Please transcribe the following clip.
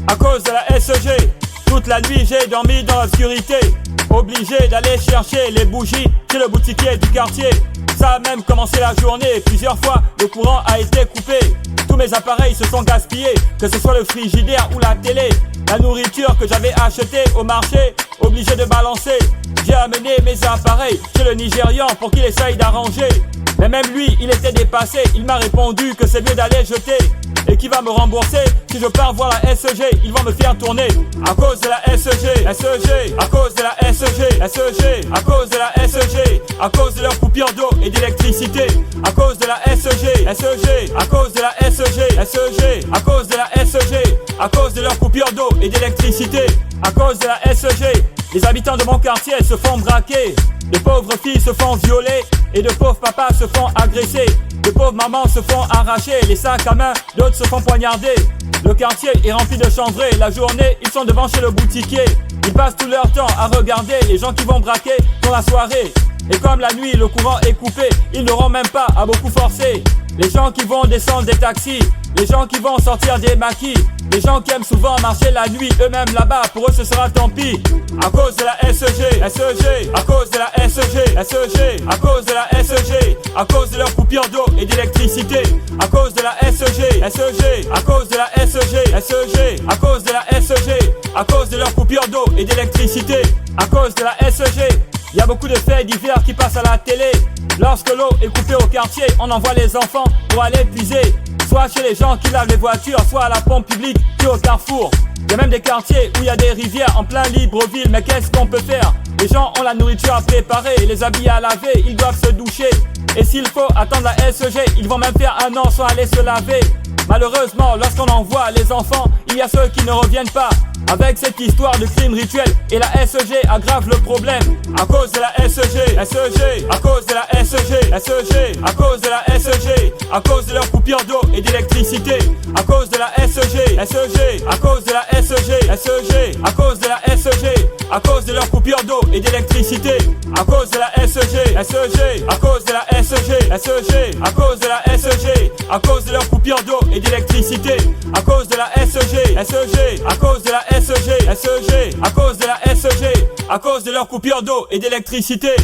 À cause de la SEG, toute la nuit j'ai dormi dans l'obscurité. Obligé d'aller chercher les bougies chez le boutiquier du quartier. Ça a même commencé la journée, plusieurs fois le courant a été coupé. Tous mes appareils se sont gaspillés, que ce soit le frigidaire ou la télé. La nourriture que j'avais achetée au marché, obligé de balancer. J'ai amené mes appareils chez le Nigérian pour qu'il essaye d'arranger. Mais même lui, il était dépassé, il m'a répondu que c'est mieux d'aller jeter. Et qui va me rembourser si je pars voir la SEG, ils vont me faire tourner. À cause de la SEG, SEG, à cause de la SEG, SEG, à cause de la SEG, à cause de leur coupure d'eau et d'électricité. À cause de la SEG, SEG, à cause de la SEG, SEG, à cause de la SEG, à cause de leur coupure d'eau et d'électricité. À cause de la SEG, les habitants de mon quartier se font braquer. De pauvres filles se font violer et de pauvres papas se font agresser. De pauvres mamans se font arracher les sacs à main, d'autres se font poignarder. Le quartier est rempli de chanvrés, la journée ils sont devant chez le boutiquier. Ils passent tout leur temps à regarder les gens qui vont braquer dans la soirée. Et comme la nuit le courant est coupé, ils n'auront même pas à beaucoup forcer. Les gens qui vont descendre des taxis, les gens qui vont sortir des maquis, les gens qui aiment souvent marcher la nuit, eux-mêmes là-bas, pour eux ce sera tant pis. À cause de la SEG, SEG, à cause de la SEG, SEG, à cause de la SEG, à cause de leur coupure d'eau et d'électricité. À cause de la SEG, SEG, à cause de la SEG, SEG, à cause de la SEG, à cause de leur coupure d'eau et d'électricité. À cause de la SEG, il y a beaucoup de faits divers qui passent à la télé. Lorsque l'eau est coupée au quartier, on envoie les enfants pour aller puiser. Soit chez les gens qui lavent les voitures, soit à la pompe publique, puis au carrefour. Il y a même des quartiers où il y a des rivières en plein Libreville, mais qu'est-ce qu'on peut faire? Les gens ont la nourriture à préparer, les habits à laver, ils doivent se doucher. Et s'il faut attendre la SEG, ils vont même faire un an sans aller se laver. Malheureusement, lorsqu'on envoie les enfants, il y a ceux qui ne reviennent pas. Avec cette histoire de crime rituel, et la SEG aggrave le problème. À cause de la SEG, SEG, à cause de la SEG, SEG, à cause de la SEG, à cause de leur coupure d'eau et d'électricité. À cause de la SEG, SEG, à cause de la SEG, SEG, à cause de la SEG, à cause de leur coupure d'eau et d'électricité. À cause de la SEG, SEG, à cause de la SEG, SEG, à cause de la SEG, à cause de leur coupure d'eau et d'électricité. À cause de la SEG, SEG, à cause de la SEG, SEG, à cause de la SEG, à cause de leur coupure d'eau et d'électricité.